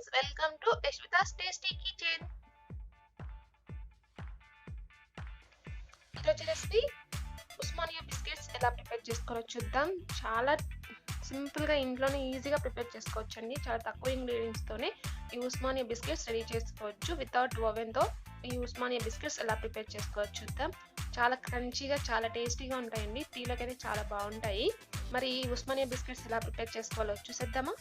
friends, welcome to YASWITHA'S tasty kitchen. ఈరోజు recipe Osmania biscuits ఎలా prepare చేసుకోవాలో చూద్దాం. చాలా సింపుల్గా ఇంట్లోనే ఈజీగా ప్రిపేర్ చేసుకోవచ్చండి. చాలా తక్కువ ఇంగ్రీడియంట్స్తోనే ఈ ఉస్మానియా బిస్కెట్స్ రెడీ చేసుకోవచ్చు. వితౌట్ ఓవెన్తో ఈ ఉస్మానియా బిస్కెట్స్ ఎలా ప్రిపేర్ చేసుకోవచ్చు చూద్దాం. చాలా క్రంచీగా చాలా టేస్టీగా ఉంటాయండి. టీలోకి అయితే చాలా బాగుంటాయి. మరి ఈ ఉస్మానియా బిస్కెట్స్ ఎలా ప్రిపేర్ చేసుకోవాలో చూసేద్దామా.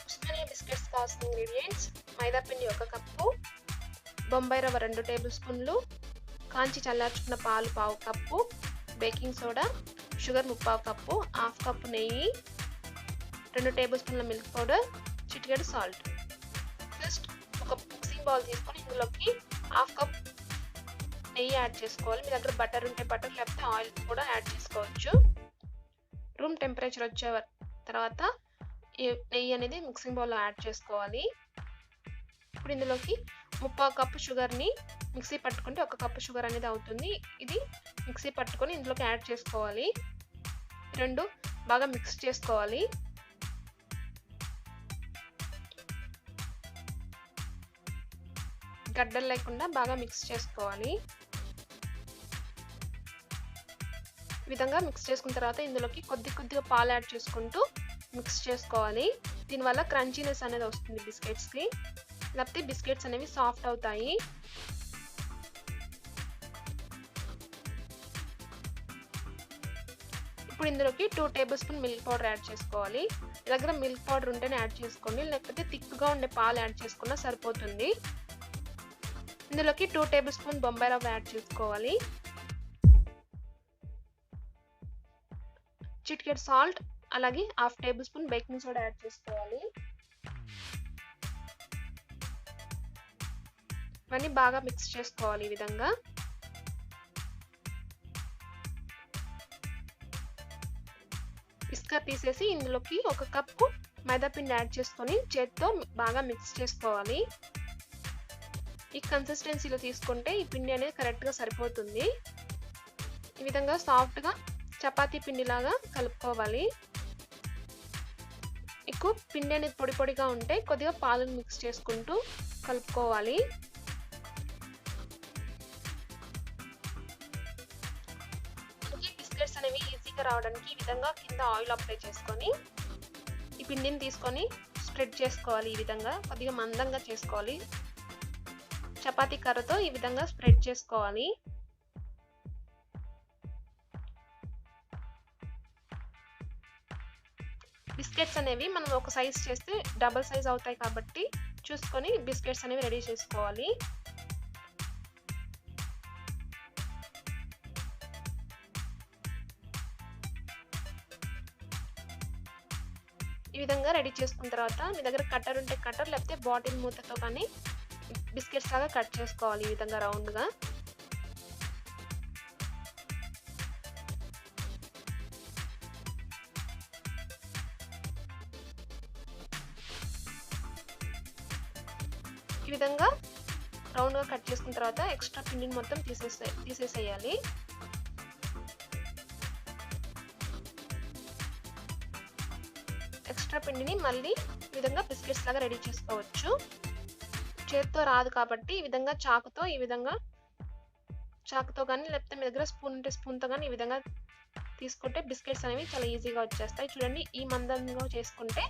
ఉస్మానియా బిస్కెట్స్ కావాల్సిన ఇంగ్రీడియంట్స్: మైదా పిండి 1 కప్పు, బొంబాయి రవ్వ 2 టేబుల్ స్పూన్లు, కాంచి చల్లార్చుకున్న పాలు 1/2 cup, baking soda, sugar 3/4 cup, 1/2 cup నెయ్యి, 2 టేబుల్ స్పూన్ల మిల్క్ పౌడర్, చిటికెడు సాల్ట్. ఫస్ట్ ఒక మిక్సింగ్ బౌల్ తీసుకొని ఇందులోకి 1/2 కప్ నెయ్యి యాడ్ చేసుకోవాలి. మీ దగ్గర బటర్ ఉంటే బటర్, లేకపోతే ఆయిల్ కూడా యాడ్ చేసుకోవచ్చు. రూమ్ టెంపరేచర్ వచ్చే తర్వాత ఈ నెయ్యి అనేది మిక్సింగ్ బౌల్లో యాడ్ చేసుకోవాలి. ఇప్పుడు ఇందులోకి 3/4 కప్పు షుగర్ని మిక్సీ పట్టుకుంటే 1 కప్పు షుగర్ అనేది అవుతుంది. ఇది మిక్సీ పట్టుకొని ఇందులోకి యాడ్ చేసుకోవాలి. రెండు బాగా మిక్స్ చేసుకోవాలి. గడ్డలు లేకుండా బాగా మిక్స్ చేసుకోవాలి. ఈ విధంగా మిక్స్ చేసుకున్న తర్వాత ఇందులోకి కొద్దిగా పాలు యాడ్ చేసుకుంటూ మిక్స్ చేసుకోవాలి. దీనివల్ల క్రంచీనెస్ అనేది వస్తుంది బిస్కెట్స్కి, లేకపోతే బిస్కెట్స్ అనేవి సాఫ్ట్ అవుతాయి. ఇప్పుడు ఇందులోకి 2 table spoon milk powder add చేసుకోవాలి. మీ దగ్గర మిల్క్ పౌడర్ ఉంటేనే యాడ్ చేసుకోండి, లేకపోతే థిక్గా ఉండే పాలు యాడ్ చేసుకున్నా సరిపోతుంది. ఇందులోకి 2 టేబుల్ స్పూన్ బొంబాయి రవ్వ యాడ్ చేసుకోవాలి. చిటికెడు సాల్ట్, అలాగే 1/2 table spoon baking soda add చేసుకోవాలి. ఇవన్నీ బాగా మిక్స్ చేసుకోవాలి. ఈ విధంగా విస్కర్ తీసేసి ఇందులోకి 1 కప్పు మైదా పిండి యాడ్ చేసుకొని చేతితో బాగా మిక్స్ చేసుకోవాలి. ఈ కన్సిస్టెన్సీలో తీసుకుంటే ఈ పిండి అనేది కరెక్ట్గా సరిపోతుంది. ఈ విధంగా సాఫ్ట్గా చపాతీ పిండిలాగా కలుపుకోవాలి. ఎక్కువ పిండి అనేది పొడిగా ఉంటే కొద్దిగా పాలను మిక్స్ చేసుకుంటూ కలుపుకోవాలి. బిస్కెట్స్ అనేవి ఈజీగా రావడానికి ఈ విధంగా కింద ఆయిల్ అప్లై చేసుకొని ఈ పిండిని తీసుకొని స్ప్రెడ్ చేసుకోవాలి. ఈ విధంగా కొద్దిగా మందంగా చేసుకోవాలి. చపాతీ కర్రతో ఈ విధంగా స్ప్రెడ్ చేసుకోవాలి. బిస్కెట్స్ అనేవి మనం ఒక సైజ్ చేస్తే డబుల్ సైజ్ అవుతాయి కాబట్టి చూసుకొని బిస్కెట్స్ అనేవి రెడీ చేసుకోవాలి. ఈ విధంగా రెడీ చేసుకున్న తర్వాత మీ దగ్గర కట్టర్ ఉంటే కట్టర్, లేకపోతే బాటిల్ మూతతో కానీ బిస్కెట్స్ లాగా కట్ చేసుకోవాలి. ఈ విధంగా రౌండ్గా. ఈ విధంగా రౌండ్గా కట్ చేసుకున్న తర్వాత ఎక్స్ట్రా పిండిని మొత్తం తీసేసేయాలి. ఎక్స్ట్రా పిండిని మళ్ళీ ఈ విధంగా బిస్కెట్స్ లాగా రెడీ చేసుకోవచ్చు. చేతితో రాదు కాబట్టి ఈ విధంగా చాకుతో కానీ, లేకపోతే మీ దగ్గర స్పూన్ ఉంటే స్పూన్తో కానీ ఈ విధంగా తీసుకుంటే బిస్కెట్స్ అనేవి చాలా ఈజీగా వచ్చేస్తాయి. చూడండి, ఈ మందంగా చేసుకుంటే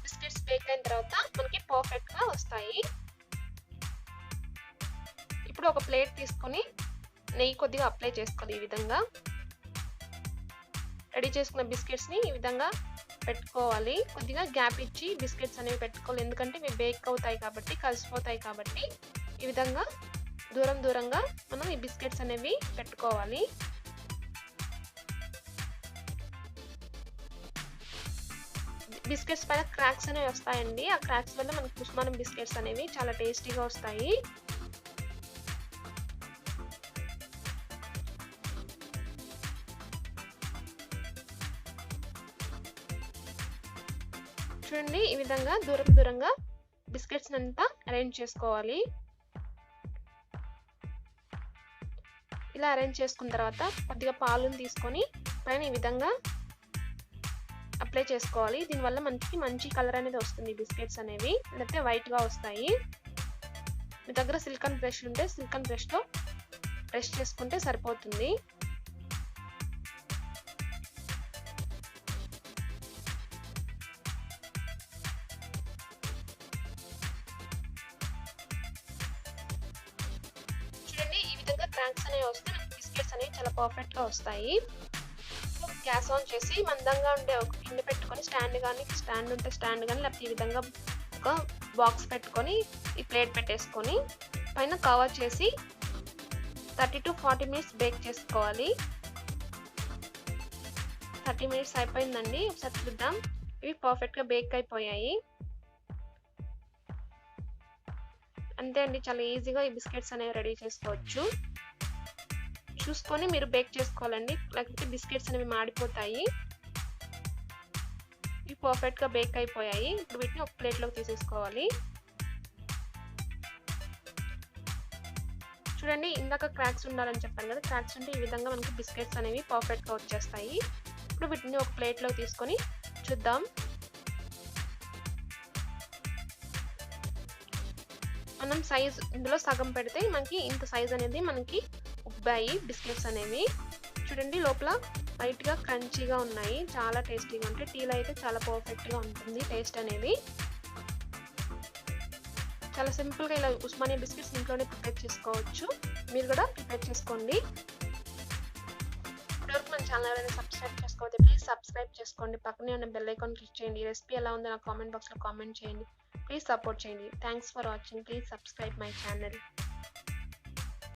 బిస్కెట్స్ బేక్ అయిన తర్వాత మనకి పర్ఫెక్ట్గా వస్తాయి. ఇప్పుడు ఒక ప్లేట్ తీసుకొని నెయ్యి కొద్దిగా అప్లై చేసుకోవాలి. ఈ విధంగా రెడీ చేసుకున్న బిస్కెట్స్ని ఈ విధంగా పెట్టుకోవాలి. కొద్దిగా గ్యాప్ ఇచ్చి బిస్కెట్స్ అనేవి పెట్టుకోవాలి, ఎందుకంటే ఇవి బేక్ అవుతాయి కాబట్టి, కలిసిపోతాయి కాబట్టి. ఈ విధంగా దూరంగా మనం ఈ బిస్కెట్స్ అనేవి పెట్టుకోవాలి. బిస్కెట్స్ పైన క్రాక్స్ అనేవి వస్తాయండి. ఆ క్రాక్స్ వల్ల మనకి ఉస్మానియా బిస్కెట్స్ అనేవి చాలా టేస్టీగా వస్తాయి. చూడండి, ఈ విధంగా దూరంగా బిస్కెట్స్ అంతా అరేంజ్ చేసుకోవాలి. ఇలా అరేంజ్ చేసుకున్న తర్వాత కొద్దిగా పాలను తీసుకొని పైన ఈ విధంగా అప్లై చేసుకోవాలి. దీనివల్ల మనకి మంచి కలర్ అనేది వస్తుంది బిస్కెట్స్ అనేవి, లేకపోతే వైట్గా వస్తాయి. మీ దగ్గర సిలికాన్ బ్రష్ ఉంటే సిలికాన్ బ్రష్తో బ్రష్ చేసుకుంటే సరిపోతుంది. చూడండి, ఈ విధంగా క్రాక్స్ అనేవి వస్తే బిస్కెట్స్ అనేవి చాలా పర్ఫెక్ట్గా వస్తాయి. గ్యాస్ ఆన్ చేసి మందంగా ఉండే ఒక గిన్నె పెట్టుకొని స్టాండ్ ఉంటే స్టాండ్ కానీ, లేకపోతే ఈ విధంగా ఒక బాక్స్ పెట్టుకొని ఈ ప్లేట్ పెట్టేసుకొని పైన కవర్ చేసి 30 to 40 మినిట్స్ బేక్ చేసుకోవాలి. 30 మినిట్స్ అయిపోయిందండి. ఒకసారి చూద్దాం. ఇవి పర్ఫెక్ట్గా బేక్ అయిపోయాయి. అంతే అండి, చాలా ఈజీగా ఈ బిస్కెట్స్ అనేవి రెడీ చేసుకోవచ్చు. చూసుకొని మీరు బేక్ చేసుకోవాలండి, లేకపోతే బిస్కెట్స్ అనేవి మాడిపోతాయి. ఇవి పర్ఫెక్ట్గా బేక్ అయిపోయాయి. ఇప్పుడు వీటిని ఒక ప్లేట్లోకి తీసేసుకోవాలి. చూడండి, ఇందాక క్రాక్స్ ఉండాలని చెప్పాను కదా, క్రాక్స్ ఉంటే ఈ విధంగా మనకి బిస్కెట్స్ అనేవి పర్ఫెక్ట్గా వచ్చేస్తాయి. ఇప్పుడు వీటిని ఒక ప్లేట్లోకి తీసుకొని చూద్దాం. మనం సైజ్ ఇందులో సగం పెడితే మనకి ఇంత సైజ్ అనేది మనకి ఉబ్బాయి బిస్కెట్స్ అనేవి. చూడండి, లోపల వైట్గా క్రంచీగా ఉన్నాయి, చాలా టేస్టీగా ఉంటాయి. టీలో అయితే చాలా పర్ఫెక్ట్గా ఉంటుంది టేస్ట్ అనేది. చాలా సింపుల్గా ఇలా ఉస్మానియా బిస్కెట్స్ ఇంట్లోనే ప్రిపేర్ చేసుకోవచ్చు. మీరు కూడా ప్రిపేర్ చేసుకోండి. ఇప్పటివరకు మన ఛానల్ ఎవరైనా సబ్స్క్రైబ్ చేసుకోవద్దు, ప్లీజ్ సబ్స్క్రైబ్ చేసుకోండి. పక్కనే ఉన్న బెల్ ఐకాన్ క్లిక్ చేయండి. ఈ రెసిపీ ఎలా ఉందో నా కామెంట్ బాక్స్లో కామెంట్ చేయండి. ప్లీజ్ సపోర్ట్ చేయండి. Thanks for watching. Please subscribe my channel.